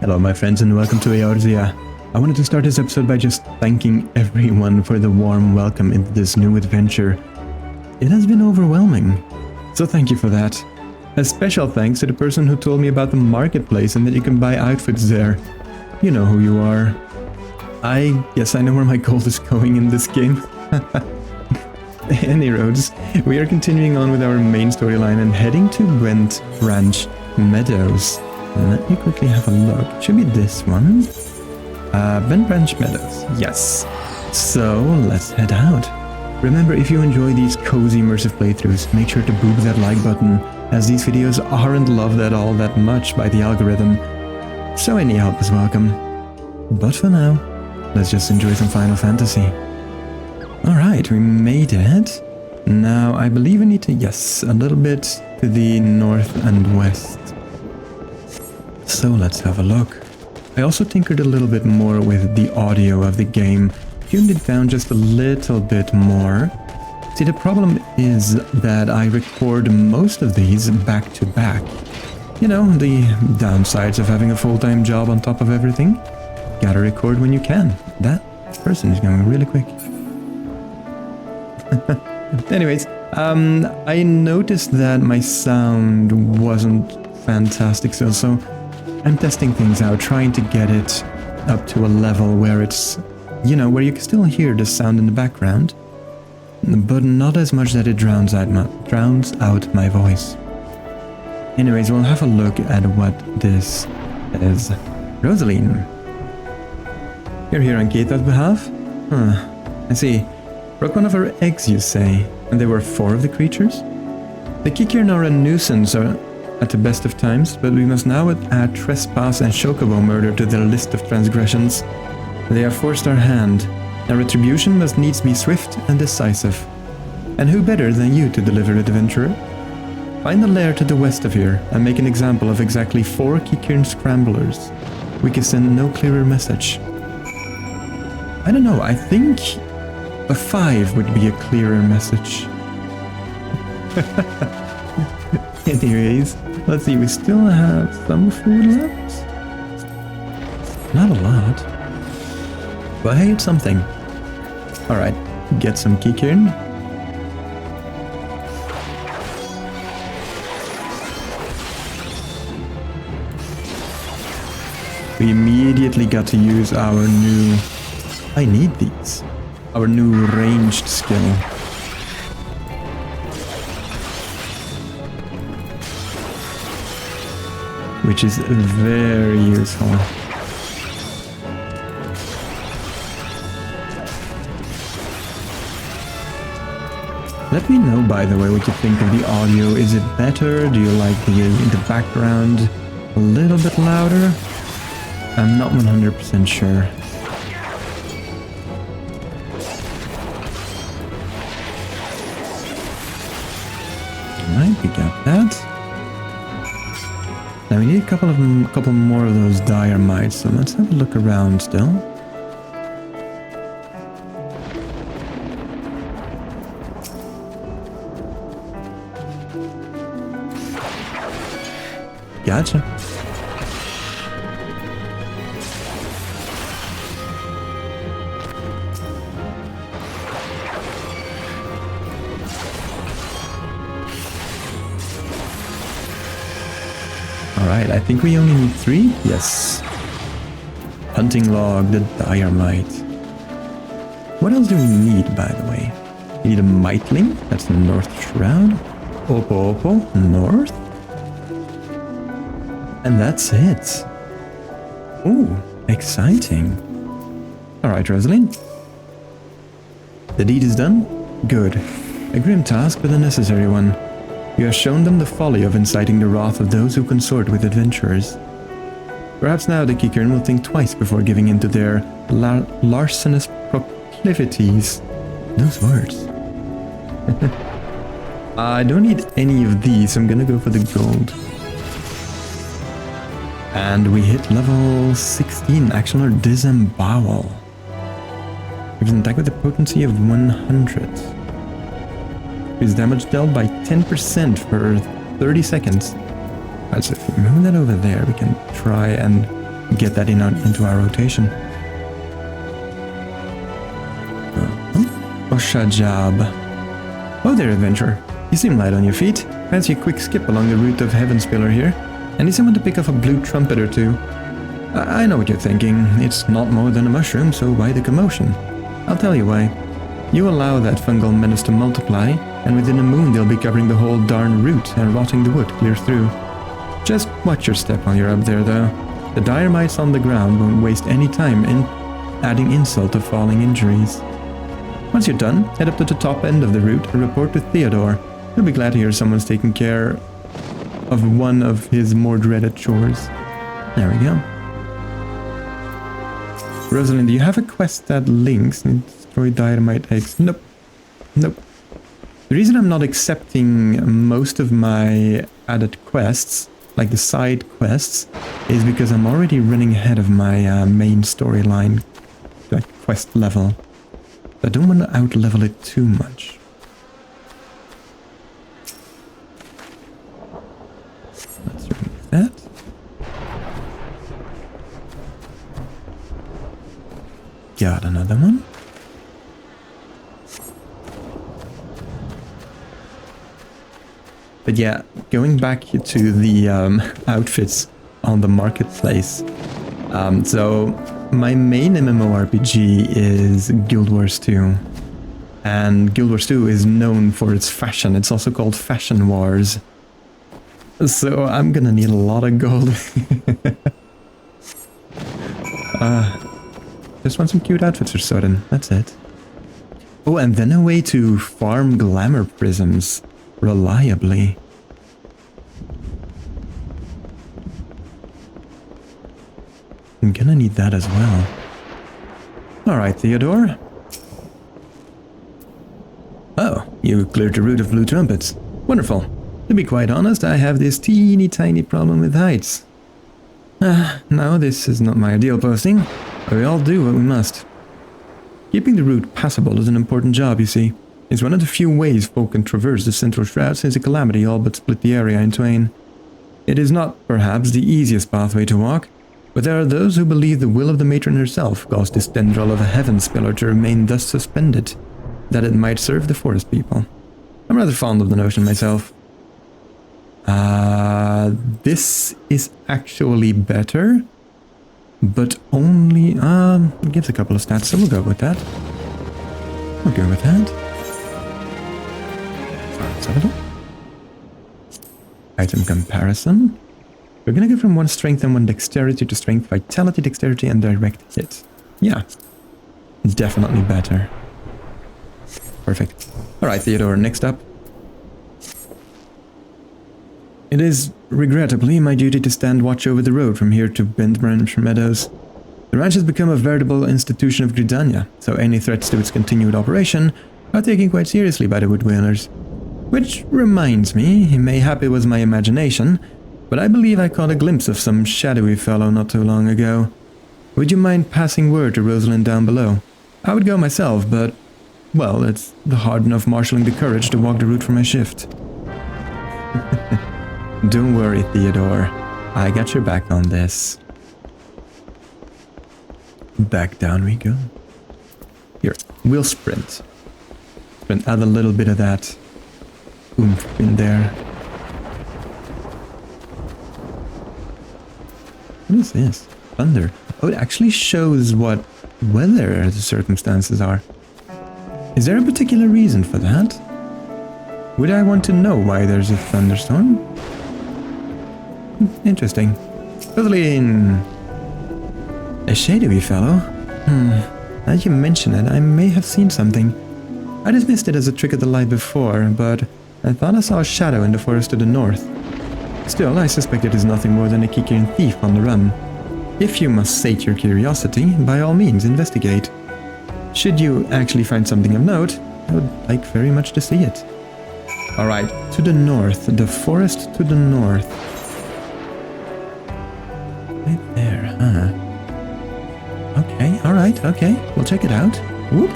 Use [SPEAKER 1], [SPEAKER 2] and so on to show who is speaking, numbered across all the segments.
[SPEAKER 1] Hello my friends and welcome to Eorzea. I wanted to start this episode by just thanking everyone for the warm welcome into this new adventure. It has been overwhelming, so thank you for that. A special thanks to the person who told me about the marketplace and that you can buy outfits there. You know who you are. I guess I know where my gold is going in this game. Any roads, we are continuing on with our main storyline and heading to Brent Branch Meadows. Let me quickly have a look. It should be this one. Brent Branch Meadows. Yes. So let's head out. Remember, if you enjoy these cozy immersive playthroughs, make sure to boop that like button, as these videos aren't loved at all that much by the algorithm. So any help is welcome. But for now, let's just enjoy some Final Fantasy. Alright, we made it. Now, I believe we need to, yes, a little bit to the north and west. So let's have a look. I also tinkered a little bit more with the audio of the game, tuned it down just a little bit more. See, the problem is that I record most of these back to back. You know, the downsides of having a full-time job on top of everything. Gotta record when you can. That person is going really quick. Anyways, I noticed that my sound wasn't fantastic, so I'm testing things out, trying to get it up to a level where it's, you know, where you can still hear the sound in the background, but not as much that it drowns out my voice. Anyways, we'll have a look at what this is. Rosaline. You're here on Keita's behalf? Huh, I see. Broke one of her eggs, you say, and there were 4 of the creatures? The Kikirn are a nuisance at the best of times, but we must now add trespass and chocobo murder to their list of transgressions. They have forced our hand. Our retribution must needs be swift and decisive. And who better than you to deliver it, adventurer? Find the lair to the west of here, and make an example of exactly 4 Kikirn scramblers. We can send no clearer message. I don't know, I think a 5 would be a clearer message. Anyways, let's see, we still have some food left? Not a lot. But hey, it's something. Alright, get some Kikirn. We immediately got to use our new... I need these. Our new ranged skill. Which is very useful. Let me know, by the way, what you think of the audio. Is it better? Do you like the background a little bit louder? I'm not 100% sure. Alright, we got that. Now we need a couple more of those dire mites, so let's have a look around still. Gotcha. Alright, I think we only need 3? Yes. Hunting log, the dire mite. What else do we need, by the way? We need a miteling, that's the North Shroud. Opo, north. And that's it. Ooh, exciting. Alright, Rosaline. The deed is done? Good. A grim task, but a necessary one. You have shown them the folly of inciting the wrath of those who consort with adventurers. Perhaps now the Kikirn will think twice before giving in to their larcenous proclivities. Those words. I don't need any of these, I'm gonna go for the gold. And we hit level 16, Action or Disembowel. Gives an attack with a potency of 100. Is damage dealt by 10% for 30 seconds. Alright, so if we move that over there, we can try and get that into our rotation. Oshajab. Oh there, adventurer. You seem light on your feet. Fancy a quick skip along the route of Heavenspiller here. And need someone to pick up a blue trumpet or two. I know what you're thinking. It's not more than a mushroom, so why the commotion? I'll tell you why. You allow that fungal menace to multiply, and within a moon they'll be covering the whole darn route and rotting the wood clear through. Just watch your step while you're up there, though. The dire mites on the ground won't waste any time in adding insult to falling injuries. Once you're done, head up to the top end of the route and report to Theodore. He'll be glad to hear someone's taking care of one of his more dreaded chores. There we go. Rosalind, do you have a quest that links and destroy dynamite eggs? Nope. Nope. The reason I'm not accepting most of my added quests, like the side quests, is because I'm already running ahead of my main storyline, like quest level. I don't want to outlevel it too much. Let's remove that. Got another one. But yeah, going back to the outfits on the marketplace. So my main MMORPG is Guild Wars 2. And Guild Wars 2 is known for its fashion. It's also called Fashion Wars. So I'm gonna need a lot of gold. Just want some cute outfits for Soden. That's it. Oh, and then a way to farm glamour prisms reliably. I'm gonna need that as well. Alright, Theodore. Oh, you cleared the route of blue trumpets. Wonderful. To be quite honest, I have this teeny tiny problem with heights. No, this is not my ideal posting, but we all do what we must. Keeping the route passable is an important job, you see. It's one of the few ways folk can traverse the Central Shroud since a calamity all but split the area in twain. It is not, perhaps, the easiest pathway to walk, but there are those who believe the will of the matron herself caused this tendril of a Heavenspiller to remain thus suspended, that it might serve the forest people. I'm rather fond of the notion myself. This is actually better, but only, it gives a couple of stats, so we'll go with that. We'll go with that. Let's have a look. Item comparison. We're gonna go from 1 strength and 1 dexterity to strength, vitality, dexterity, and direct hit. Yeah, definitely better. Perfect. Alright, Theodore, next up. It is, regrettably, my duty to stand watch over the road from here to Bentbranch Meadows. The ranch has become a veritable institution of Gridania, so any threats to its continued operation are taken quite seriously by the woodwheelers. Which reminds me, mayhap it was my imagination, but I believe I caught a glimpse of some shadowy fellow not too long ago. Would you mind passing word to Rosalind down below? I would go myself, but, well, it's hard enough marshalling the courage to walk the route for my shift. Don't worry, Theodore. I got your back on this. Back down we go. Here, we'll sprint. Sprint, add a little bit of that oomph in there. What is this? Thunder. Oh, it actually shows what weather the circumstances are. Is there a particular reason for that? Would I want to know why there's a thunderstorm? Interesting. Rosalind! A shadowy fellow? Now you mention it, I may have seen something. I dismissed it as a trick of the light before, but I thought I saw a shadow in the forest to the north. Still, I suspect it is nothing more than a Kikian thief on the run. If you must sate your curiosity, by all means investigate. Should you actually find something of note, I would like very much to see it. Alright, to the north, the forest to the north. Right there, huh? Okay, alright, okay, we'll check it out. Whoop.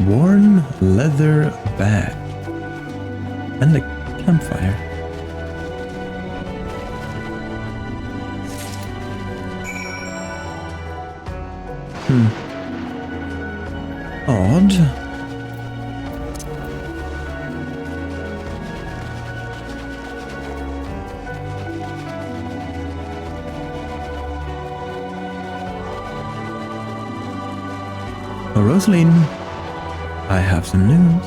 [SPEAKER 1] Worn leather bag. And a campfire. Odd. Oh, Rosaline, I have some news.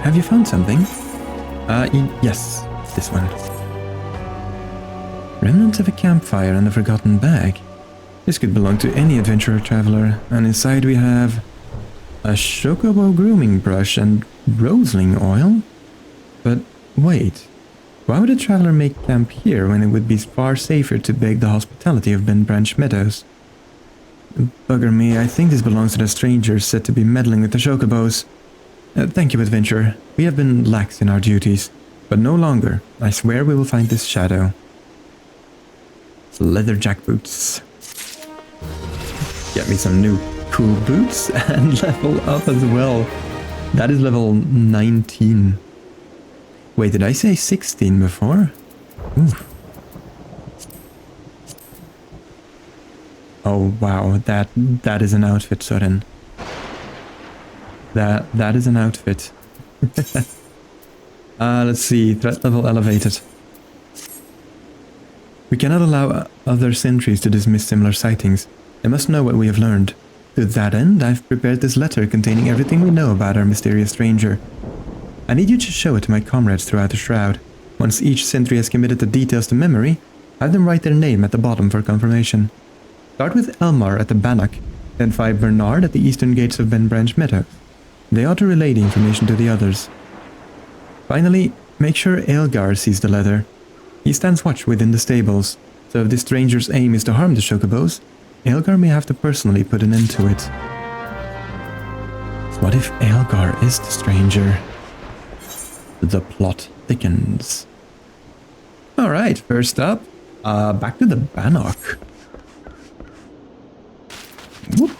[SPEAKER 1] Have you found something? Yes, this one. Remnants of a campfire and a forgotten bag. This could belong to any adventurer traveler, and inside we have a chocobo grooming brush and roseling oil. But wait, why would a traveler make camp here when it would be far safer to beg the hospitality of Ben Branch Meadows? Bugger me, I think this belongs to the strangers said to be meddling with the chocobos. Thank you, adventurer. We have been lax in our duties, but no longer. I swear we will find this shadow. Leather jackboots. Get me some new cool boots and level up as well. That is level 19. Wait, did I say 16 before? Oof. Oh wow, that is an outfit, Sorren. That is an outfit. Let's see, threat level elevated. We cannot allow other sentries to dismiss similar sightings. They must know what we have learned. To that end, I've prepared this letter containing everything we know about our mysterious stranger. I need you to show it to my comrades throughout the Shroud. Once each sentry has committed the details to memory, have them write their name at the bottom for confirmation. Start with Elmar at the Bannock, then find Bernard at the eastern gates of Ben Branch Meadows. They ought to relay the information to the others. Finally, make sure Eorzea sees the letter. He stands watch within the stables, so if this stranger's aim is to harm the chocobos, Eorzea may have to personally put an end to it. What if Eorzea is the stranger? The plot thickens. Alright, first up, back to the Bannock. Whoop.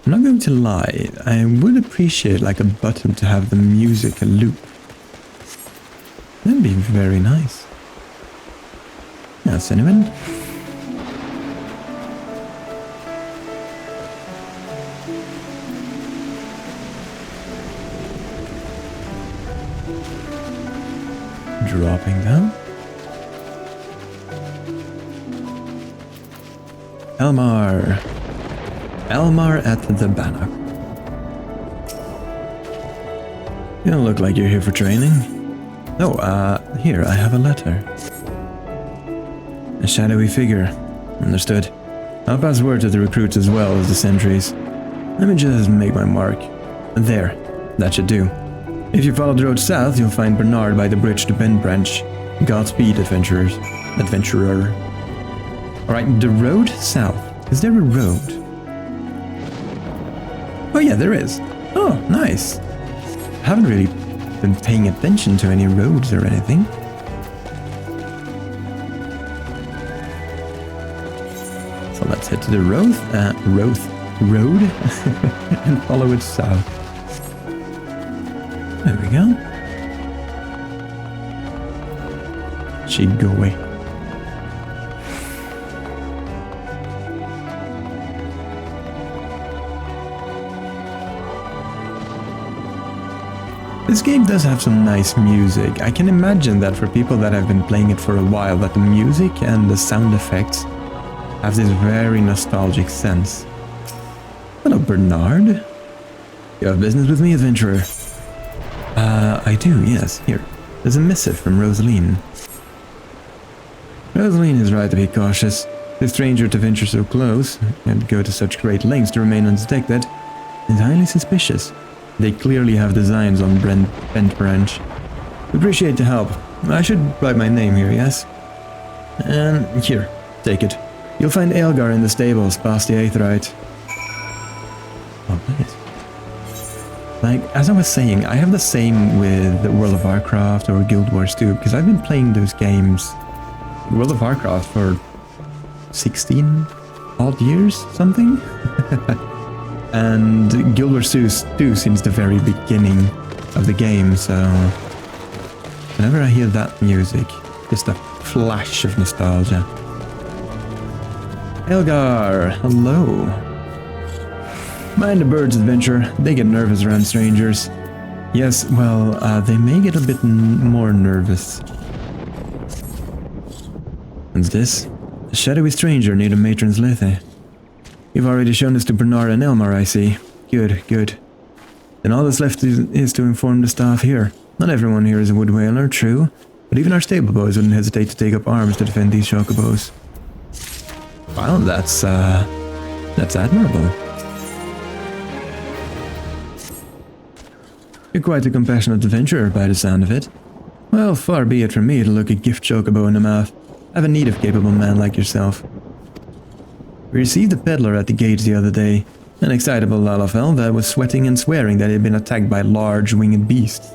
[SPEAKER 1] I'm not going to lie, I would appreciate like a button to have the music a loop. That'd be very nice. Now, cinnamon. Dropping down. Elmar at the Bannock. You don't look like you're here for training. Oh, here, I have a letter. A shadowy figure. Understood. I'll pass word to the recruits as well as the sentries. Let me just make my mark. There, that should do. If you follow the road south, you'll find Bernard by the bridge to Ben Branch. Godspeed, adventurer. Alright, the road south. Is there a road? Oh yeah, there is. Oh, nice. I haven't really been paying attention to any roads or anything. So let's head to the road and follow it south. There we go. Chigoe. This game does have some nice music. I can imagine that for people that have been playing it for a while, that the music and the sound effects have this very nostalgic sense. Hello, Bernard. You have business with me, adventurer? I do, yes. Here, there's a missive from Rosaline. Rosaline is right to be cautious. The stranger to venture so close and go to such great lengths to remain undetected is highly suspicious. They clearly have designs on Bent Branch. Appreciate the help. I should write my name here, yes? And here, take it. You'll find Eorzea in the stables past the Aetherite. Oh, nice. Like, as I was saying, I have the same with World of Warcraft or Guild Wars 2, because I've been playing those games, World of Warcraft, for 16 odd years, something? And Guild Wars 2 since the very beginning of the game, so whenever I hear that music, just a flash of nostalgia. Elgar, hello. Mind the birds, adventure. They get nervous around strangers. Yes, well, they may get a bit more nervous. What's this? A shadowy stranger near the matron's lethe. You've already shown this to Bernard and Elmar, I see. Good, good. Then all that's left is to inform the staff here. Not everyone here is a wood whaler, true, but even our stable boys wouldn't hesitate to take up arms to defend these chocobos. Wow, that's admirable. You're quite a compassionate adventurer by the sound of it. Well, far be it from me to look a gift chocobo in the mouth. I have a need of capable man like yourself. We received a peddler at the gates the other day, an excitable Lalafell that was sweating and swearing that he had been attacked by large winged beasts.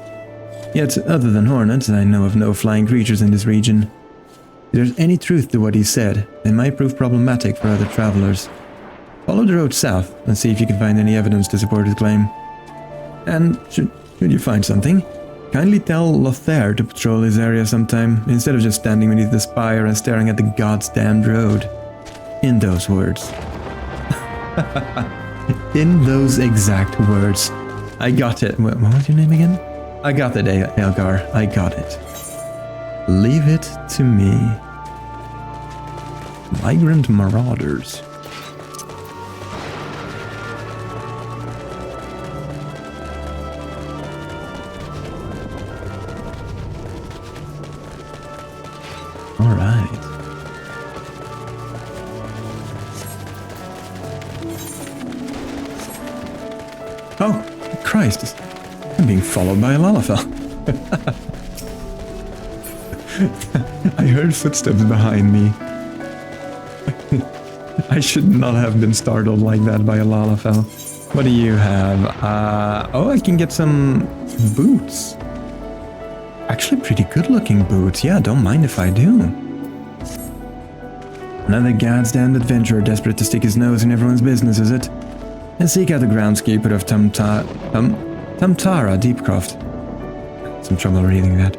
[SPEAKER 1] Yet, other than hornets, I know of no flying creatures in this region. If there's any truth to what he said, it might prove problematic for other travelers. Follow the road south and see if you can find any evidence to support his claim. And should you find something, kindly tell Lothair to patrol his area sometime, instead of just standing beneath the spire and staring at the goddamned road. In those words. In those exact words. I got it. What was your name again? I got it, Elgar. I got it. Leave it to me. Migrant marauders. All right. Oh, Christ. I'm being followed by a Lalafell. I heard footsteps behind me. I should not have been startled like that by a Lalafell. What do you have? Oh, I can get some boots. Actually pretty good looking boots. Yeah, don't mind if I do. Another goddamn adventurer desperate to stick his nose in everyone's business, is it? And seek out the groundskeeper of Tamtara Deepcroft. Some trouble reading that.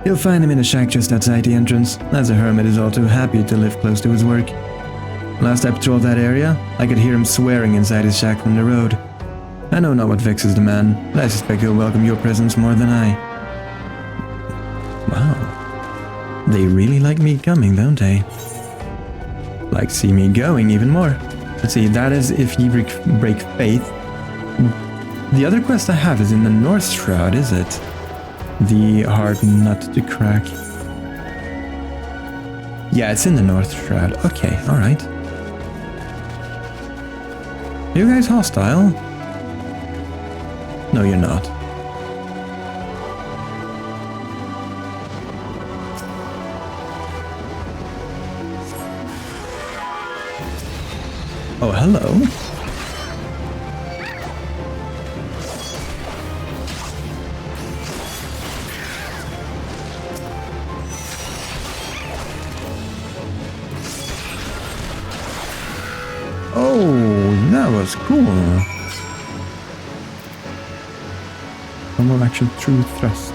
[SPEAKER 1] You'll find him in a shack just outside the entrance, as a hermit is all too happy to live close to his work. Last I patrolled that area, I could hear him swearing inside his shack from the road. I know not what vexes the man, but I suspect he'll welcome your presence more than I. Wow. They really like me coming, don't they? Like to see me going even more. Let's see, that is if ye break faith. The other quest I have is in the North Shroud, is it? The hard nut to crack. Yeah, it's in the North Shroud. Okay, alright. Are you guys hostile? No, you're not. Oh, hello. Oh, that was cool. Normal action, true thrust.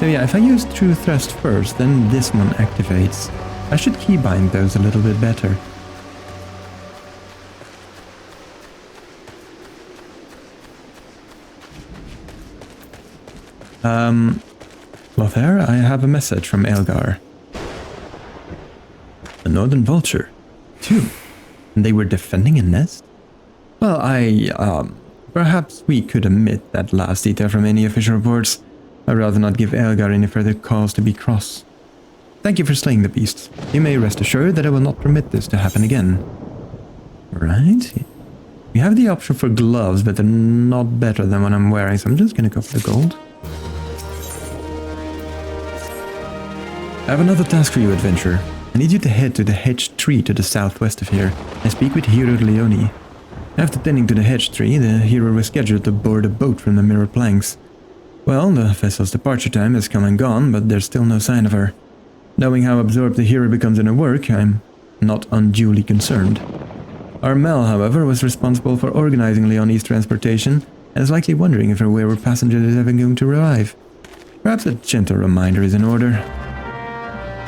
[SPEAKER 1] So yeah, if I use true thrust first, then this one activates. I should keybind those a little bit better. Lothair, I have a message from Elgar. A northern vulture. 2. And they were defending a nest? Well, perhaps we could omit that last detail from any official reports. I'd rather not give Elgar any further cause to be cross. Thank you for slaying the beasts. You may rest assured that I will not permit this to happen again. Right? We have the option for gloves, but they're not better than what I'm wearing, so I'm just gonna go for the gold. I have another task for you, adventurer. I need you to head to the hedged tree to the southwest of here and speak with Hero Leone. After tending to the hedge tree, the hero was scheduled to board a boat from the mirror planks. Well, the vessel's departure time has come and gone, but there's still no sign of her. Knowing how absorbed the hero becomes in her work, I'm not unduly concerned. Our Mel, however, was responsible for organizing Leonie's transportation, and is likely wondering if her wayward passenger is ever going to arrive. Perhaps a gentle reminder is in order.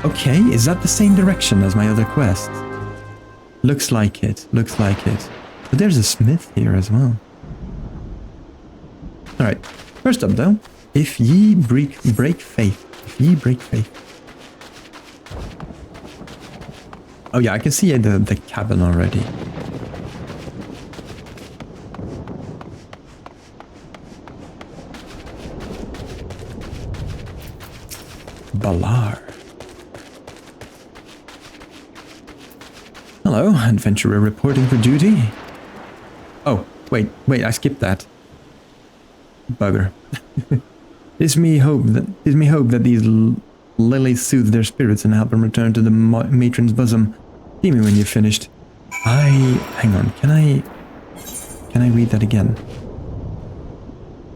[SPEAKER 1] Okay, is that the same direction as my other quest? Looks like it, looks like it. But there's a smith here as well. Alright, first up though, if ye break faith. If ye break faith. Oh yeah, I can see the cabin already. Balar. Hello, adventurer reporting for duty. Oh, wait, I skipped that. Bugger. Gives me hope that these lilies soothe their spirits and help them return to the matron's bosom. See me when you've finished. Hang on, can I read that again?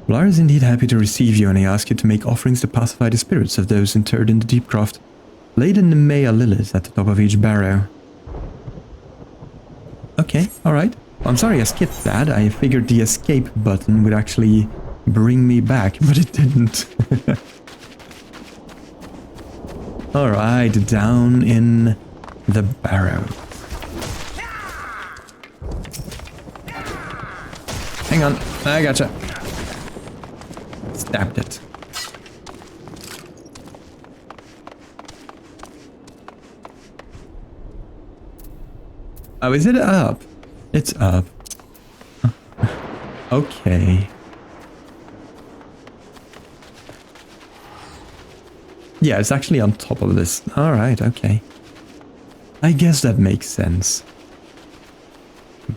[SPEAKER 1] Balar is indeed happy to receive you, and he asks you to make offerings to pacify the spirits of those interred in the deep croft. Lay the Nemea lilies at the top of each barrow. Okay, alright. I'm sorry I skipped that. I figured the escape button would actually bring me back, but it didn't. Alright, down in the barrow. Hang on, I gotcha. Stabbed it. Oh, is it up? It's up. Okay. Yeah, it's actually on top of this. Alright, okay. I guess that makes sense.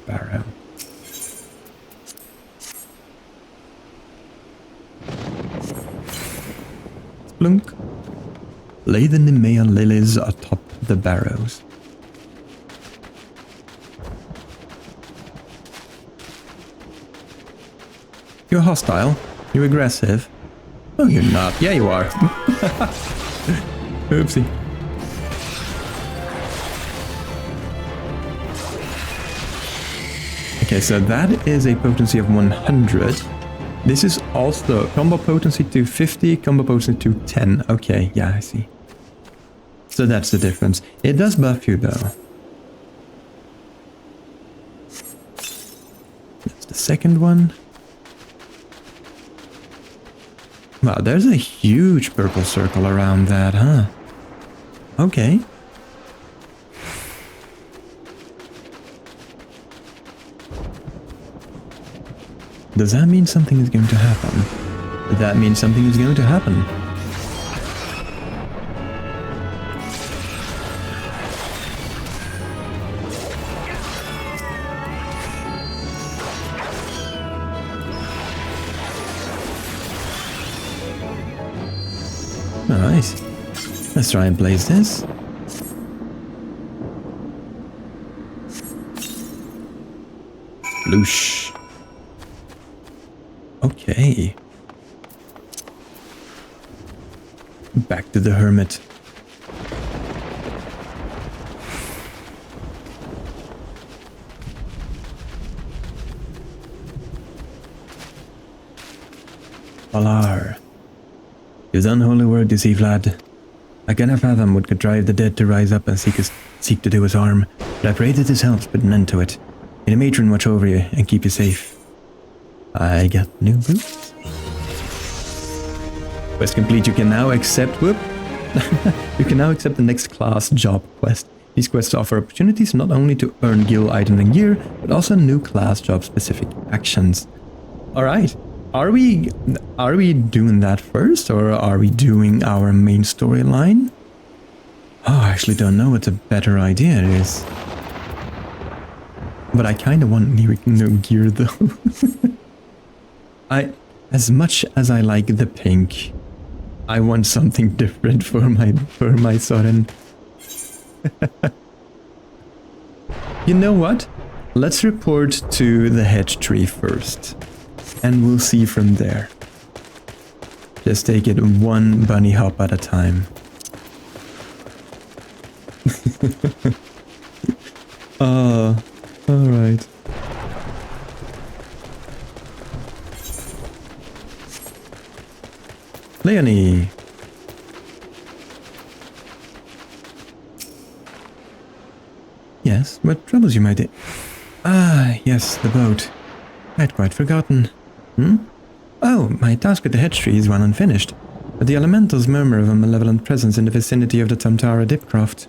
[SPEAKER 1] Barrow. Splunk. Lay the Nemea lilies atop the barrows. You're hostile. You're aggressive. Oh, you're not. Yeah, you are. Oopsie. Okay, so that is a potency of 100. This is also combo potency to 50, combo potency to 10. Okay, yeah, I see. So that's the difference. It does buff you, though. That's the second one. Wow, there's a huge purple circle around that, huh? Okay. Does that mean something is going to happen? That means something is going to happen. Nice. Let's try and place this. Loosh. Okay. Back to the hermit. Balar. His unholy word deceive, lad. I cannot fathom what could drive the dead to rise up and seek to do us harm, but I pray that this helps put an end to it. May the matron watch over you and keep you safe. I got new boots. Quest complete. You can now accept... Whoop! You can now accept the next class job quest. These quests offer opportunities not only to earn guild items and gear, but also new class job specific actions. Alright. Are we doing that first, or are we doing our main storyline? Oh, I actually don't know what a better idea is. But I kind of want new gear though. As much as I like the pink, I want something different for my Sorren. You know what? let's report to the hedge tree first. And we'll see from there. Just take it one bunny hop at a time. Alright. Leonie! Yes, what troubles you, my dear? Ah, yes, the boat. I'd quite forgotten. Oh, my task with the hedge tree is well unfinished, but the elementals murmur of a malevolent presence in the vicinity of the Tamtara Dipcroft.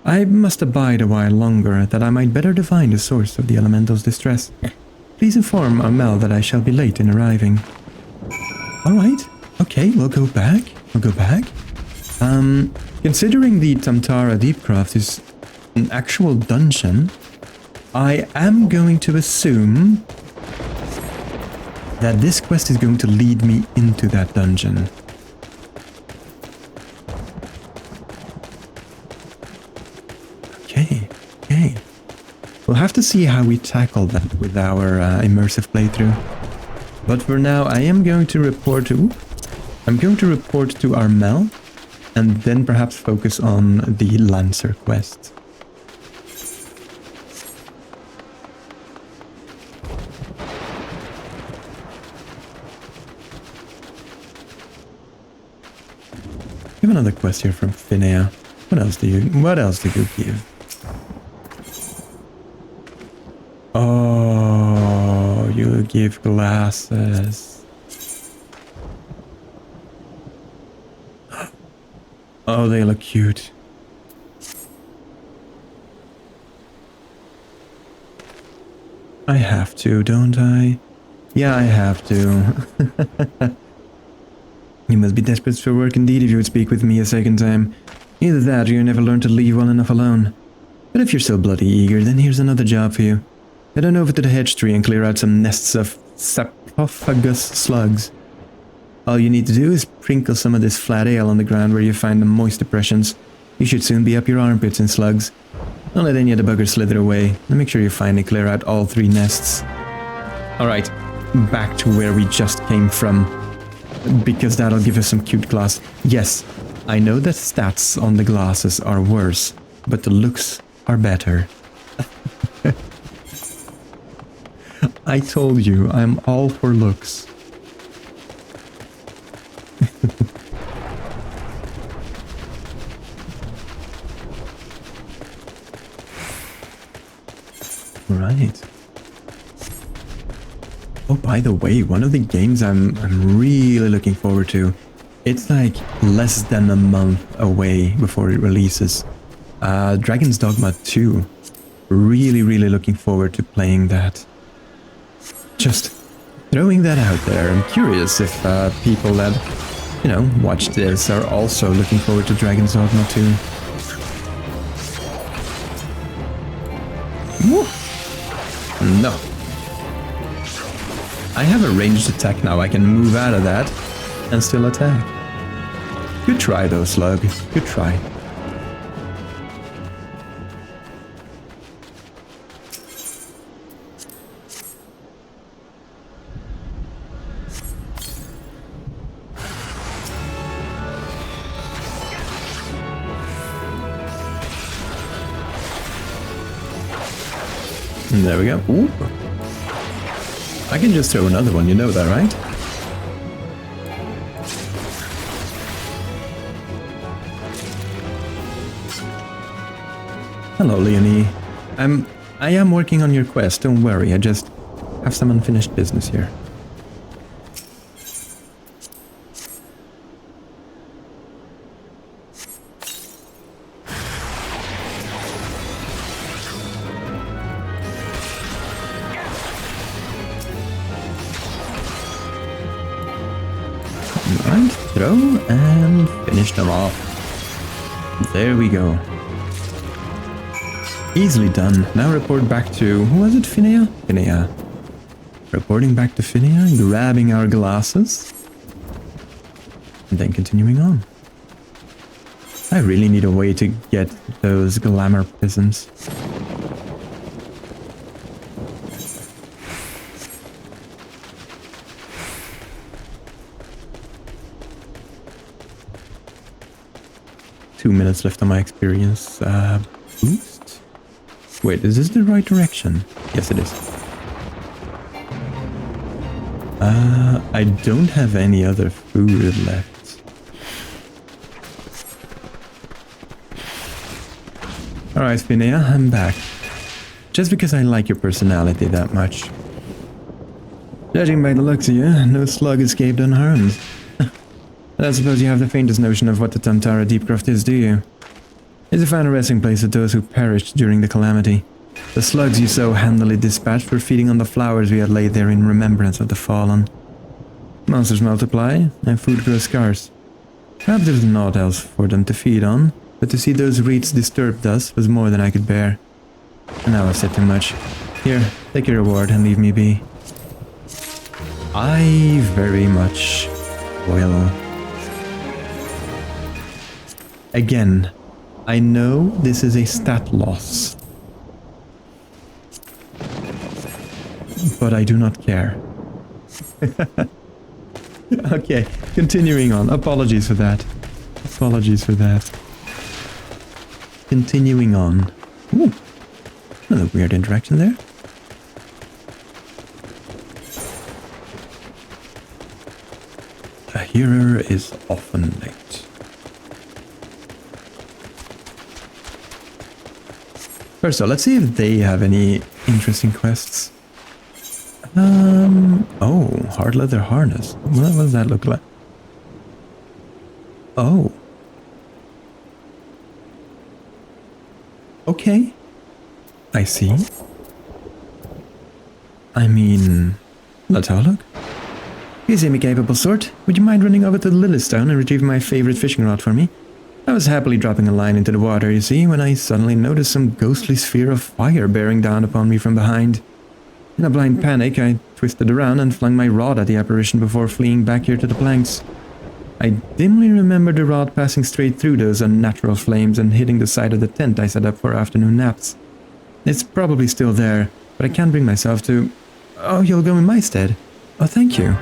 [SPEAKER 1] I must abide a while longer, that I might better divine the source of the elemental's distress. Please inform Amel that I shall be late in arriving. Alright, okay, we'll go back. Considering the Tamtara Deepcroft is an actual dungeon, I am going to assume that this quest is going to lead me into that dungeon. Okay. We'll have to see how we tackle that with our immersive playthrough. But for now, I am going to report to... I'm going to report to Armel, and then perhaps focus on the Lancer quest. We have another quest here from Finea. What else did you give? Oh, you give glasses. Oh, they look cute. I have to, don't I? Yeah, I have to. You must be desperate for work indeed if you would speak with me a second time. Either that or you never learn to leave well enough alone. But if you're so bloody eager, then here's another job for you. Head on over to the hedge tree and clear out some nests of saprophagus slugs. All you need to do is sprinkle some of this flat ale on the ground where you find the moist depressions. You should soon be up your armpits in slugs. Don't let any of the buggers slither away, and make sure you finally clear out all 3 nests. Alright, back to where we just came from, because that'll give us some cute glass. Yes, I know that stats on the glasses are worse, but the looks are better. I told you, I'm all for looks. Right. Oh, by the way, one of the games I'm really looking forward to. It's like less than a month away before it releases. Dragon's Dogma 2. Really looking forward to playing that. Just throwing that out there. I'm curious if people that, you know, watch this are also looking forward to Dragon's Dogma 2. Woo! No. I have a ranged attack now. I can move out of that and still attack. Good try though, Slug. Good try. And there we go. Ooh. I can just throw another one, you know that, right? Hello, Leonie. I am working on your quest, don't worry. I just have some unfinished business here. Alright, throw and finish them off. There we go. Easily done. Now report back to... who was it? Finea? Finea. Reporting back to Finea, grabbing our glasses. And then continuing on. I really need a way to get those glamour prisms. 2 minutes left on my experience boost. Wait, is this the right direction? Yes, it is. I don't have any other food left. Alright, Finea, I'm back. Just because I like your personality that much. Judging by the looks of you, no slug escaped unharmed. I suppose you have the faintest notion of what the Tantara Deepcroft is, do you? It's a final resting place of those who perished during the calamity. The slugs you so handily dispatched were feeding on the flowers we had laid there in remembrance of the fallen. Monsters multiply, and food grows scarce. Perhaps there's naught else for them to feed on, but to see those reeds disturbed thus was more than I could bear. And now I've said too much. Here, take your reward and leave me be. I very much will. Again, I know this is a stat loss, but I do not care. Okay, continuing on. Apologies for that. Apologies for that. Continuing on. Ooh, another weird interaction there. A hearer is often late. First of all, let's see if they have any interesting quests. Oh, hard leather harness. What does that look like? Oh. Okay. I see. I mean, let's have a look. You seem a capable sort. Would you mind running over to the Lilystone and retrieving my favorite fishing rod for me? I was happily dropping a line into the water, you see, when I suddenly noticed some ghostly sphere of fire bearing down upon me from behind. In a blind panic, I twisted around and flung my rod at the apparition before fleeing back here to the planks. I dimly remember the rod passing straight through those unnatural flames and hitting the side of the tent I set up for afternoon naps. It's probably still there, but I can't bring myself to... Oh, you'll go in my stead? Oh, thank you.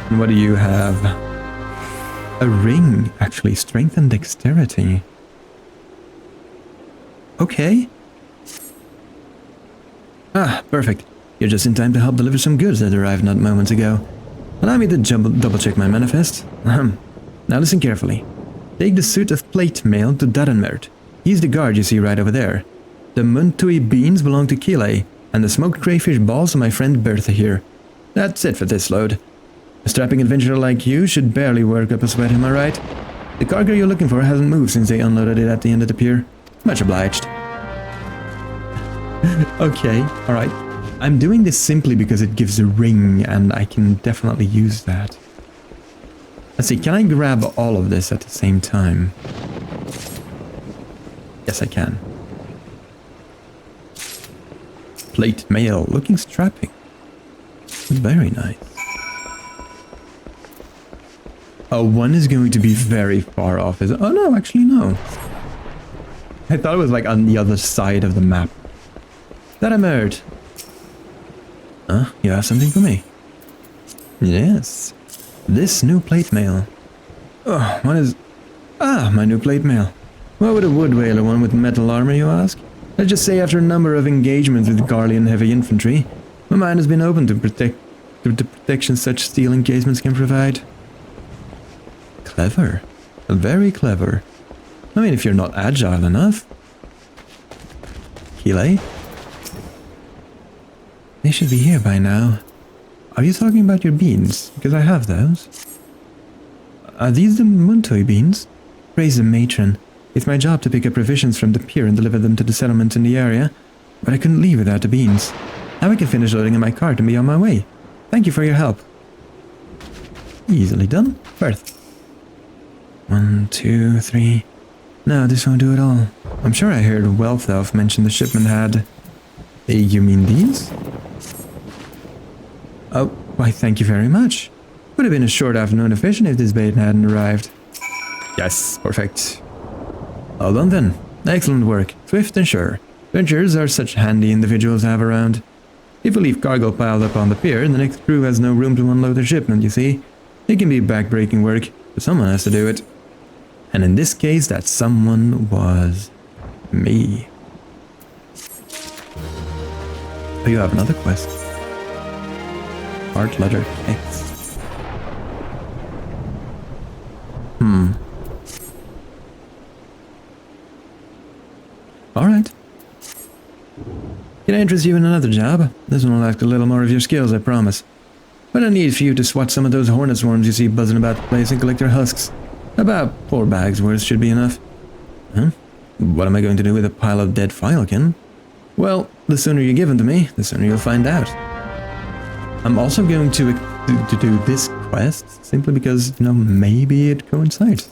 [SPEAKER 1] And what do you have? A ring, actually. Strength and dexterity. Okay. Ah, perfect. You're just in time to help deliver some goods that arrived not moments ago. Allow me to double-check my manifest. Now listen carefully. Take the suit of plate mail to Darenmert. He's the guard you see right over there. The Muntui beans belong to Kile, and the smoked crayfish balls to my friend Bertha here. That's it for this load. A strapping adventurer like you should barely work up a sweat, am I right? The cargo you're looking for hasn't moved since they unloaded it at the end of the pier. Much obliged. Okay, alright. I'm doing this simply because it gives a ring, and I can definitely use that. Let's see, can I grab all of this at the same time? Yes, I can. Plate mail, looking strapping. Very nice. Oh, one is going to be very far off. Oh no, actually no. I thought it was like on the other side of the map. Darenmert. Huh? You have something for me? Yes. This new plate mail. Oh, what is... Ah, my new plate mail. What would a wood whaler want with metal armor, you ask? Let's just say after a number of engagements with Garlean heavy infantry, my mind has been open to the protection such steel encasements can provide. Clever. Very clever. I mean, if you're not agile enough. Kile? They should be here by now. Are you talking about your beans? Because I have those. Are these the Muntui beans? Praise the matron. It's my job to pick up provisions from the pier and deliver them to the settlement in the area, but I couldn't leave without the beans. Now I can finish loading in my cart and be on my way. Thank you for your help. Easily done. Firth. 1, 2, 3. No, this won't do it all. I'm sure I heard Wealth Elf mention the shipment had... You mean these? Oh, why thank you very much. Would have been a short afternoon of fishing if this bait hadn't arrived. Yes, perfect. All done then. Excellent work, swift and sure. Adventurers are such handy individuals to have around. If we leave cargo piled up on the pier, the next crew has no room to unload their shipment, you see. It can be back-breaking work, but someone has to do it. And in this case, that someone was me. Oh, you have another quest. Art letter X. Alright. Can I interest you in another job? This one will ask a little more of your skills, I promise. But I need for you to swat some of those hornet swarms you see buzzing about the place and collect their husks. About 4 bags worth should be enough. Huh? What am I going to do with a pile of dead filekin? Well, the sooner you give them to me, the sooner you'll find out. I'm also going to do this quest, simply because, you know, maybe it coincides.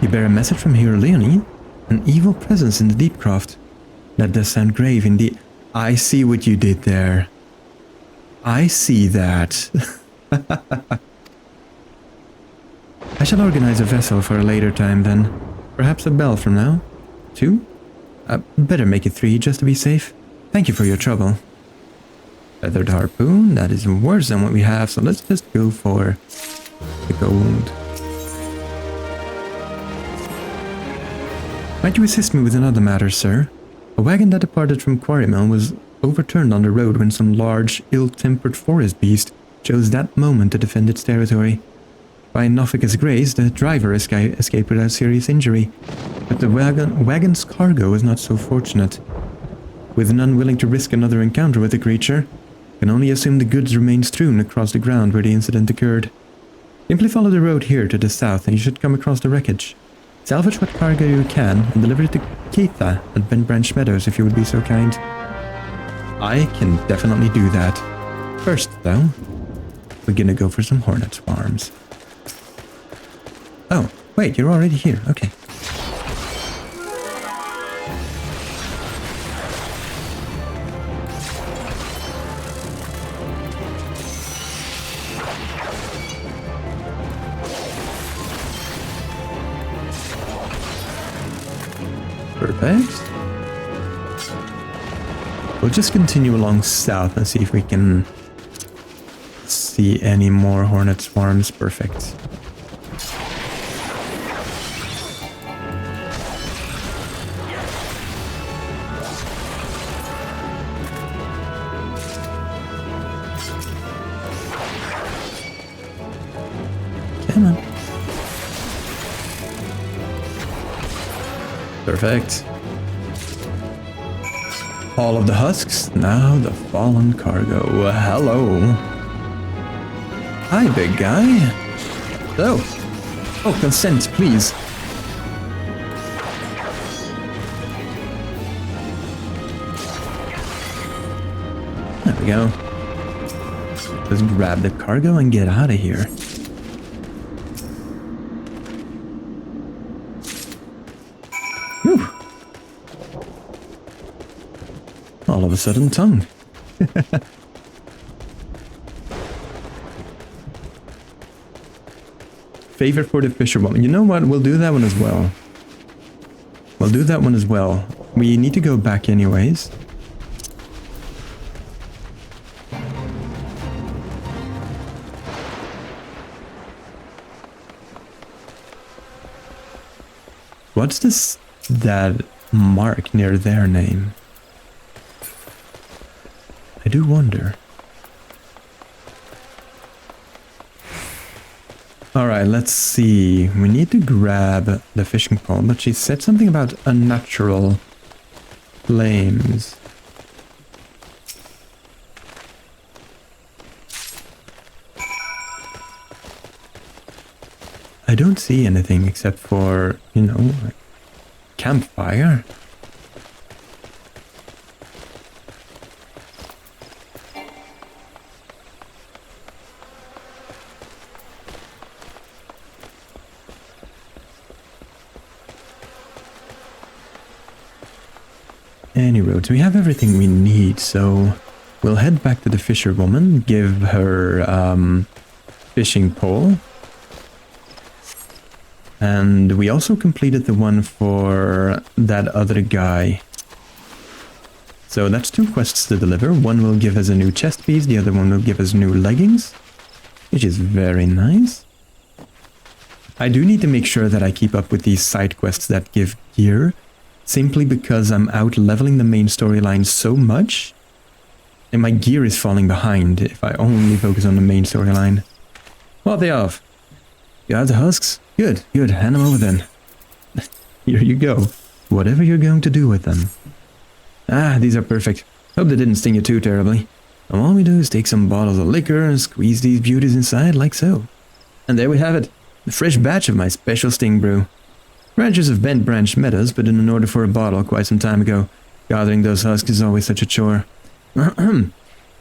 [SPEAKER 1] You bear a message from Hero Leonie, an evil presence in the deep croft. That does sound grave indeed. I see what you did there. I see that. I shall organize a vessel for a later time then. Perhaps a bell from now. 2? Better make it 3 just to be safe. Thank you for your trouble. Feathered harpoon, that is worse than what we have, so let's just go for the gold. Might you assist me with another matter, sir? A wagon that departed from Quarrymill was overturned on the road when some large, ill-tempered forest beast chose that moment to defend its territory. By Nofika's grace, the driver escaped without serious injury, but the wagon's cargo was not so fortunate. With none willing to risk another encounter with the creature, can only assume the goods remained strewn across the ground where the incident occurred. Simply follow the road here to the south and you should come across the wreckage. Salvage what cargo you can and deliver it to Keitha at Ben Branch Meadows if you would be so kind. I can definitely do that. First, though, we're gonna go for some hornet swarms. Oh, wait, you're already here. Okay. Perfect. We'll just continue along south and see if we can see any more hornet swarms. Perfect. Come on. Perfect. All of the husks, now the fallen cargo. Hello. Hi, big guy. Oh, consent, please. There we go. Just grab the cargo and get out of here. Whew. All of a sudden, tongue. Favor for the fisherwoman. You know what? We'll do that one as well. We'll do that one as well. We need to go back anyways. What's this, that mark near their name? I do wonder. Alright, let's see. We need to grab the fishing pole, but she said something about unnatural flames. I don't see anything except for, you know, like campfire. Any roads, we have everything we need, so we'll head back to the fisherwoman, give her fishing pole. And we also completed the one for that other guy. So that's 2 quests to deliver. One will give us a new chest piece, the other one will give us new leggings, which is very nice. I do need to make sure that I keep up with these side quests that give gear, simply because I'm out leveling the main storyline so much, and my gear is falling behind if I only focus on the main storyline. What are they of? You have the husks? Good, good, hand them over then. Here you go. Whatever you're going to do with them. Ah, these are perfect. Hope they didn't sting you too terribly. And all we do is take some bottles of liquor and squeeze these beauties inside like so. And there we have it. A fresh batch of my special sting brew. Ranchers have bent branch met us, but in an order for a bottle quite some time ago. Gathering those husks is always such a chore.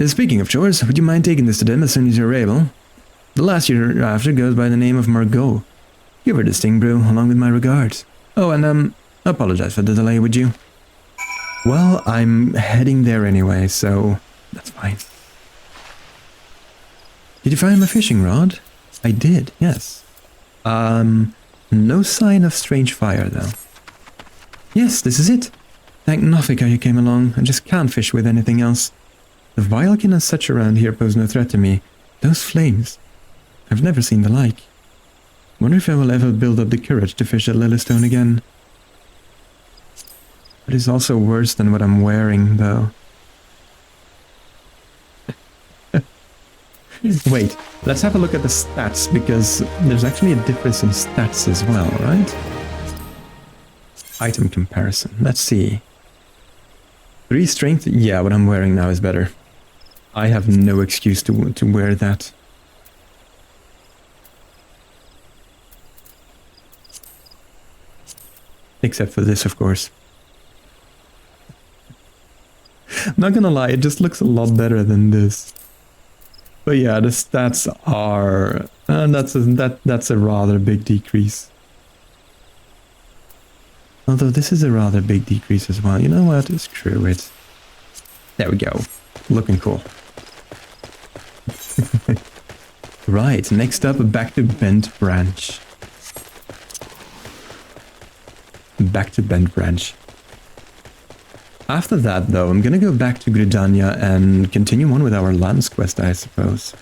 [SPEAKER 1] Speaking of chores, would you mind taking this to them as soon as you're able? The last you're after goes by the name of Margot. Give her the sting brew, along with my regards. Oh, and apologize for the delay, would you? Well, I'm heading there anyway, so that's fine. Did you find my fishing rod? I did, yes. No sign of strange fire, though. Yes, this is it. Thank Nofika you came along. I just can't fish with anything else. The Vilekin and such around here pose no threat to me. Those flames. I've never seen the like. Wonder if I will ever build up the courage to fish at Lillystone again. It is also worse than what I'm wearing, though. Wait, let's have a look at the stats, because there's actually a difference in stats as well, right? Item comparison. Let's see. 3 strength? Yeah, what I'm wearing now is better. I have no excuse to wear that. Except for this, of course. I'm not gonna lie, it just looks a lot better than this. But yeah, the stats are... that's a rather big decrease. Although this is a rather big decrease as well. You know what? Screw it. There we go. Looking cool. Right, next up, back to Bent Branch. Back to Bent Branch. After that, though, I'm gonna go back to Gridania and continue on with our Lance quest, I suppose.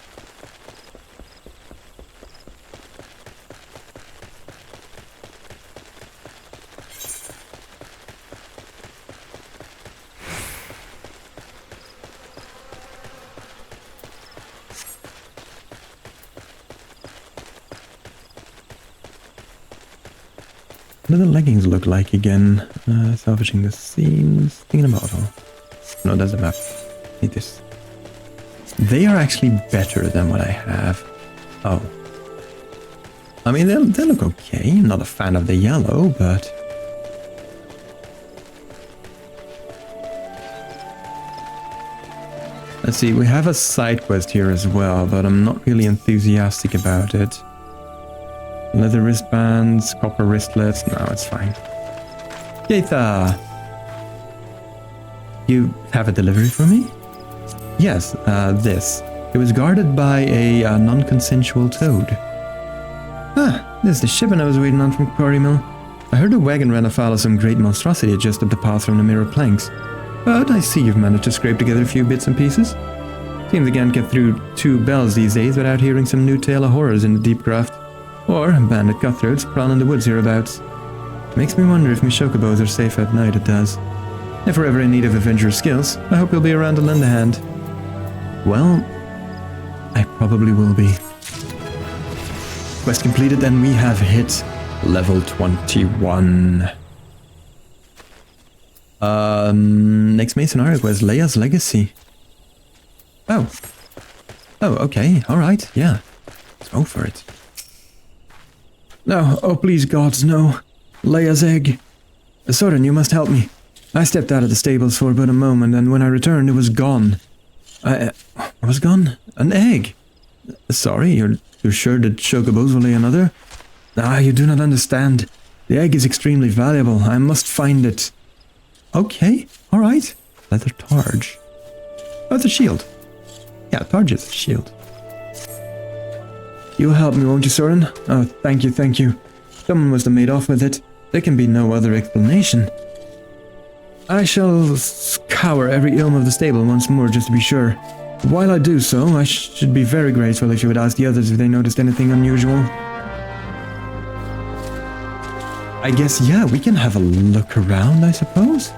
[SPEAKER 1] What do the leggings look like again? Salvaging the seams. Thing in a bottle. No, that's a map. Need this. They are actually better than what I have. Oh. I mean, they look okay. I'm not a fan of the yellow, but... Let's see, we have a side quest here as well, but I'm not really enthusiastic about it. Leather wristbands, copper wristlets. No, it's fine. Gaitha! You have a delivery for me? Yes, this. It was guarded by a non-consensual toad. Ah, this is the shipment I was waiting on from Quarry Mill. I heard a wagon ran afoul of some great monstrosity just up the path from the mirror planks. But I see you've managed to scrape together a few bits and pieces. Seems I can't get through 2 bells these days without hearing some new tale of horrors in the deep craft. Or bandit cutthroats prowling the woods hereabouts. Makes me wonder if my chocobos are safe at night, it does. If we're ever in need of adventurous skills, I hope you'll be around to lend a hand. Well, I probably will be. Quest completed, and we have hit level 21. Next main scenario was Leia's Legacy. Oh, okay, alright, yeah. Let's go for it. No, oh please gods, no. Leia's egg. Sorren, you must help me. I stepped out of the stables for but a moment, and when I returned, it was gone. I was gone? An egg? Sorry, you're sure that chocobos will lay another? Ah, you do not understand. The egg is extremely valuable. I must find it. Okay, alright. Leather targe. Oh, it's a shield. Yeah, targe is a shield. You'll help me, won't you, Sorren? Oh, thank you, thank you. Someone must have made off with it. There can be no other explanation. I shall scour every ilm of the stable once more, just to be sure. While I do so, I should be very grateful if you would ask the others if they noticed anything unusual. I guess, yeah, we can have a look around, I suppose.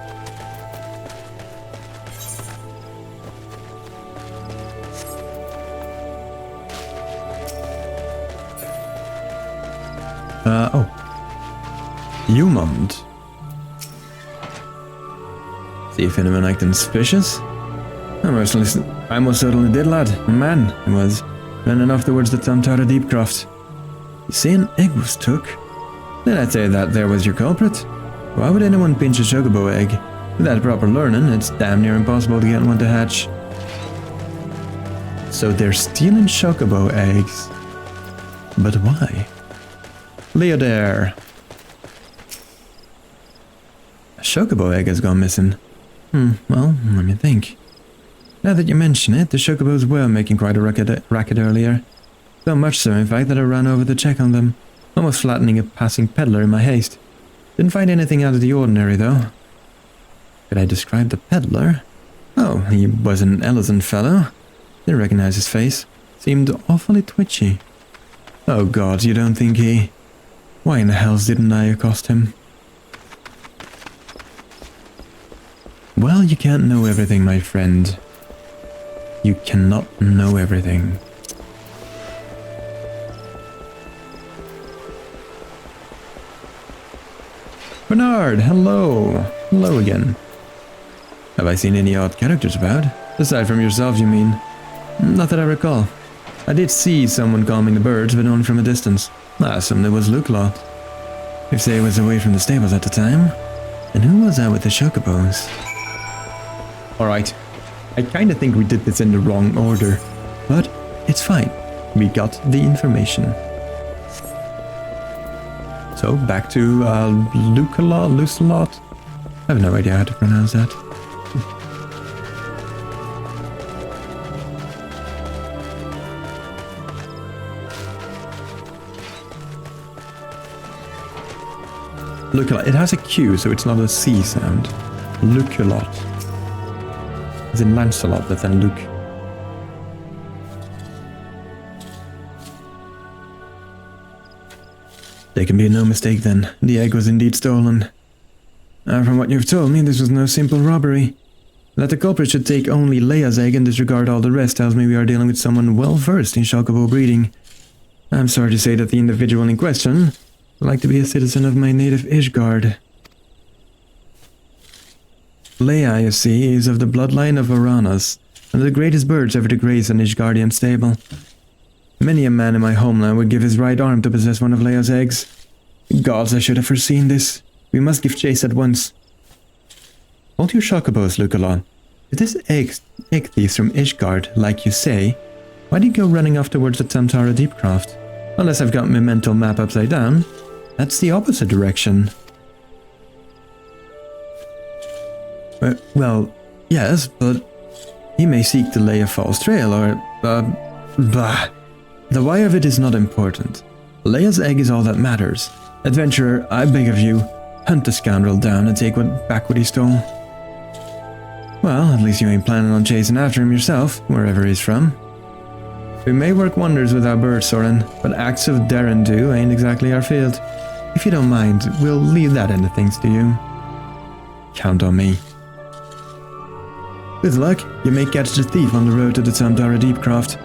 [SPEAKER 1] Oh. Humond. See if anyone acting suspicious? I most certainly did, lad. A man, he was. Running off towards the Tantara Deepcroft. You say an egg was took? Then I'd say that there was your culprit. Why would anyone pinch a chocobo egg? Without proper learning, it's damn near impossible to get one to hatch. So they're stealing chocobo eggs. But why? Leo there. A chocobo egg has gone missing. Well, let me think. Now that you mention it, the chocobos were making quite a racket earlier. So much so, in fact, that I ran over to check on them, almost flattening a passing peddler in my haste. Didn't find anything out of the ordinary, though. Could I describe the peddler? Oh, he was an Ellison fellow. Didn't recognize his face. Seemed awfully twitchy. Oh god, you don't think he... Why in the hells didn't I accost him? Well, you can't know everything, my friend. You cannot know everything. Bernard, hello. Hello again. Have I seen any odd characters about? Aside from yourself, you mean? Not that I recall. I did see someone calming the birds, but only from a distance. I assumed it was Lukelot. If Zay was away from the stables at the time, then who was out with the chocobos? Alright, I kinda think we did this in the wrong order, but it's fine. We got the information. So, back to Lucelot? I have no idea how to pronounce that. Lucelot. It has a Q, so it's not a C sound. Lucelot. As in Lancelot, but then Luke. There can be no mistake then. The egg was indeed stolen. From what you've told me, this was no simple robbery. That the culprit should take only Leia's egg and disregard all the rest tells me we are dealing with someone well versed in chocobo breeding. I'm sorry to say that the individual in question would like to be a citizen of my native Ishgard. Leia, you see, is of the bloodline of Varanus, one of the greatest birds ever to grace an Ishgardian stable. Many a man in my homeland would give his right arm to possess one of Leia's eggs. Gods, I should have foreseen this. We must give chase at once. Hold your chocobos, Lukelon. If this egg thief's from Ishgard, like you say, why do you go running off towards the Tantara Deepcroft? Unless I've got my mental map upside down. That's the opposite direction. Well, yes, but he may seek to lay a false trail or, blah. The why of it is not important. Leia's egg is all that matters. Adventurer, I beg of you, hunt the scoundrel down and take back what he stole. Well, at least you ain't planning on chasing after him yourself, wherever he's from. We may work wonders with our bird, Soren, but acts of daring do ain't exactly our field. If you don't mind, we'll leave that end of things to you. Count on me. With luck, you may catch the thief on the road to the Tantara Deepcroft.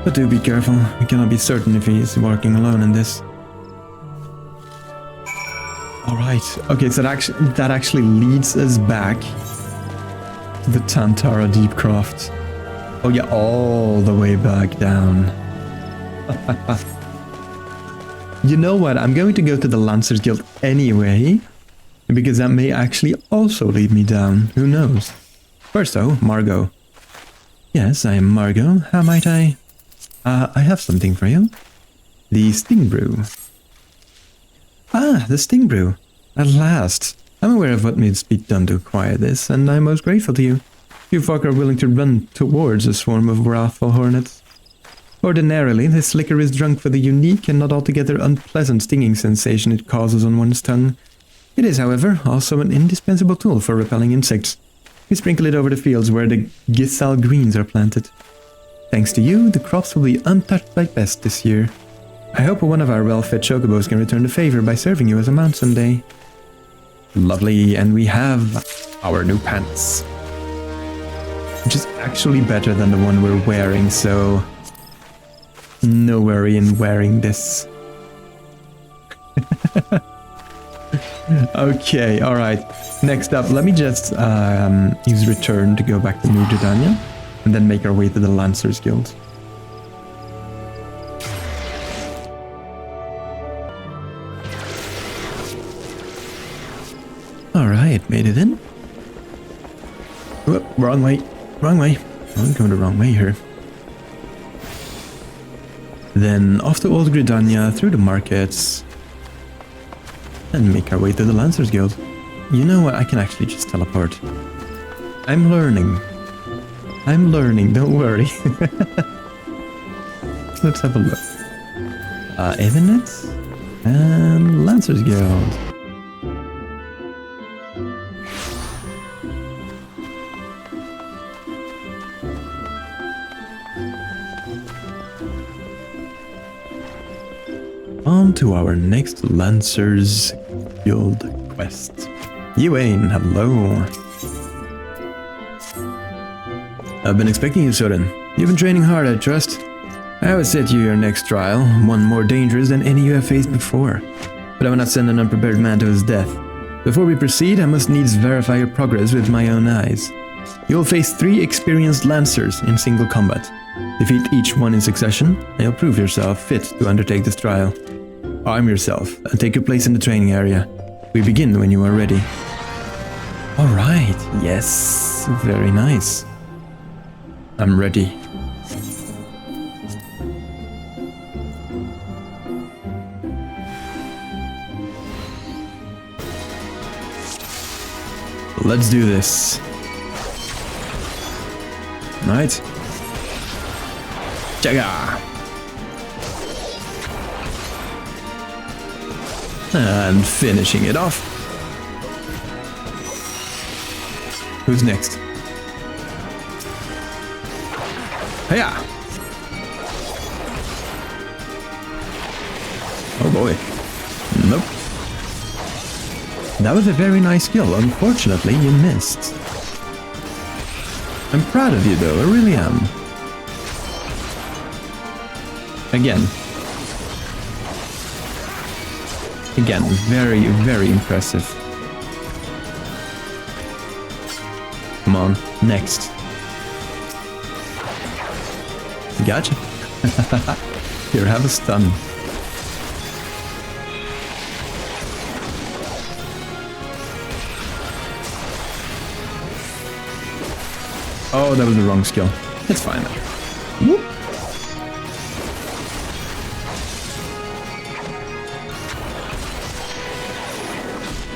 [SPEAKER 1] But do be careful, we cannot be certain if he is working alone in this. Alright, okay, so that actually leads us back to the Tantara Deepcroft. Oh yeah, all the way back down. You know what, I'm going to go to the Lancers Guild anyway, because that may actually also lead me down, who knows. First though, Margot. Yes, I am Margot, how might I... I have something for you. The Sting Brew. Ah, the Sting Brew. At last. I'm aware of what needs to be done to acquire this, and I'm most grateful to you. You folk are willing to run towards a swarm of wrathful hornets. Ordinarily, this liquor is drunk for the unique and not altogether unpleasant stinging sensation it causes on one's tongue. It is, however, also an indispensable tool for repelling insects. We sprinkle it over the fields where the Gisal greens are planted. Thanks to you, the crops will be untouched by pests this year. I hope one of our well-fed chocobos can return the favor by serving you as a mount someday. Lovely, and we have our new pants. Which is actually better than the one we're wearing, so no worry in wearing this. Okay, alright. Next up, let me just use return to go back to New Dredania, and then make our way to the Lancers Guild. Alright, made it in. Whoop, wrong way. Wrong way. I'm going the wrong way here. Then off to Old Gridania, through the markets, and make our way to the Lancers Guild. You know what? I can actually just teleport. I'm learning. I'm learning, don't worry. Let's have a look. Evenet and Lancers Guild. On to our next Lancers Guild quest. Ewain, hello. I've been expecting you, Sorren. You've been training hard, I trust. I will set you your next trial, one more dangerous than any you have faced before. But I will not send an unprepared man to his death. Before we proceed, I must needs verify your progress with my own eyes. You will face 3 experienced Lancers in single combat. Defeat each one in succession, and you'll prove yourself fit to undertake this trial. Arm yourself and take your place in the training area. We begin when you are ready. Alright, yes, very nice. I'm ready. Let's do this. Right. Jaga! And finishing it off. Who's next? Hiya! Oh boy. Nope. That was a very nice skill. Unfortunately, you missed. I'm proud of you though, I really am. Again, very, very impressive. Come on, next. Gotcha. Here, have a stun. Oh, that was the wrong skill. It's fine though. Whoop.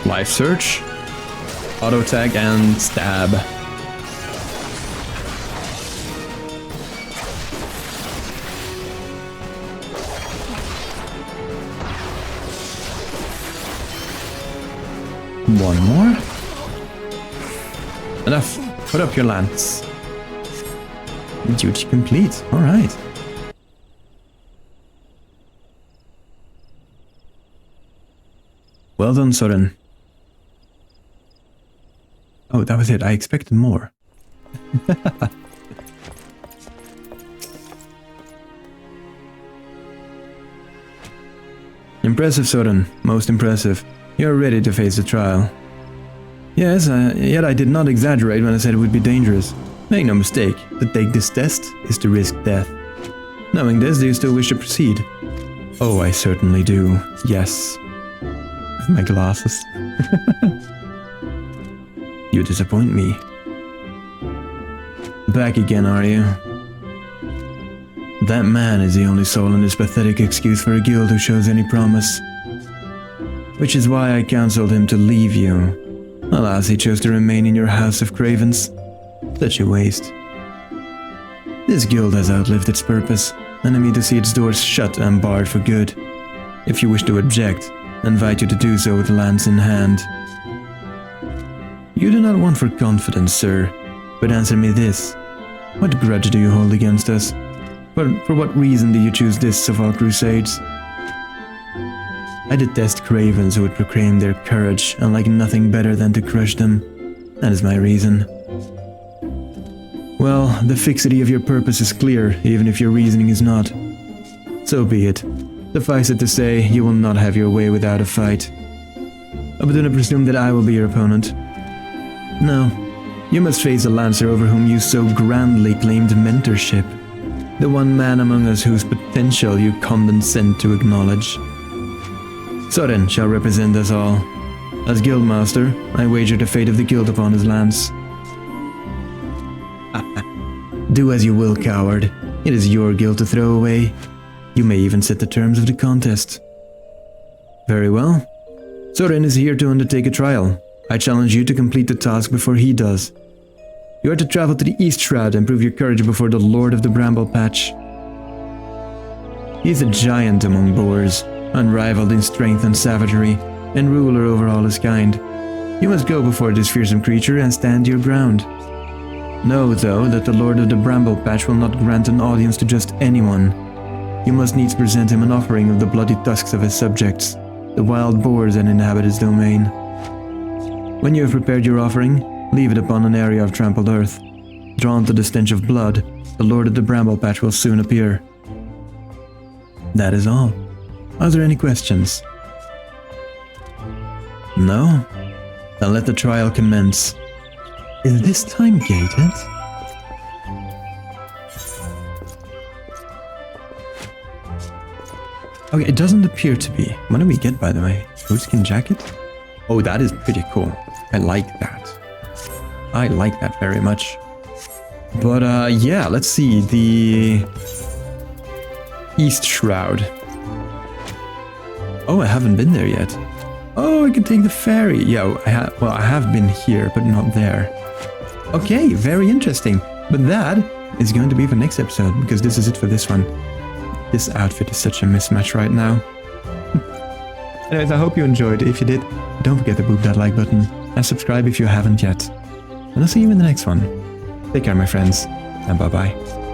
[SPEAKER 1] Life search, auto tag, and stab. One more. Enough. Put up your lance. Duty complete. All right. Well done, Sorren. Oh, that was it. I expected more. Impressive, Sorren. Most impressive. You're ready to face the trial. Yes, yet I did not exaggerate when I said it would be dangerous. Make no mistake, to take this test is to risk death. Knowing this, do you still wish to proceed? Oh, I certainly do. Yes. With my glasses. You disappoint me. Back again, are you? That man is the only soul in this pathetic excuse for a guild who shows any promise. Which is why I counseled him to leave you. Alas, he chose to remain in your house of cravens. Such a waste. This guild has outlived its purpose, and I mean to see its doors shut and barred for good. If you wish to object, I invite you to do so with lance in hand. You do not want for confidence, sir, but answer me this. What grudge do you hold against us? For what reason do you choose this of all crusades? I detest cravens who would proclaim their courage and like nothing better than to crush them. That is my reason. Well, the fixity of your purpose is clear, even if your reasoning is not. So be it. Suffice it to say, you will not have your way without a fight. But do not presume that I will be your opponent. No, you must face a lancer over whom you so grandly claimed mentorship. The one man among us whose potential you condescend to acknowledge. Sorren shall represent us all. As guildmaster, I wager the fate of the guild upon his lance. Do as you will, coward. It is your guild to throw away. You may even set the terms of the contest. Very well. Sorren is here to undertake a trial. I challenge you to complete the task before he does. You are to travel to the East Shroud and prove your courage before the Lord of the Bramble Patch. He is a giant among boars, unrivaled in strength and savagery, and ruler over all his kind. You must go before this fearsome creature and stand your ground. Know, though, that the Lord of the Bramble Patch will not grant an audience to just anyone. You must needs present him an offering of the bloody tusks of his subjects, the wild boars that inhabit his domain. When you have prepared your offering, leave it upon an area of trampled earth. Drawn to the stench of blood, the Lord of the Bramble Patch will soon appear. That is all. Are there any questions? No? Then let the trial commence. Is this time gated? Okay, it doesn't appear to be. What do we get, by the way? Goatskin jacket? Oh, that is pretty cool. I like that. I like that very much. But, yeah, let's see. The East Shroud. Oh, I haven't been there yet. Oh, I can take the ferry. Yeah, I have been here, but not there. Okay, very interesting. But that is going to be for next episode, because this is it for this one. This outfit is such a mismatch right now. Anyways, I hope you enjoyed. If you did, don't forget to boop that like button and subscribe if you haven't yet. And I'll see you in the next one. Take care, my friends, and bye-bye.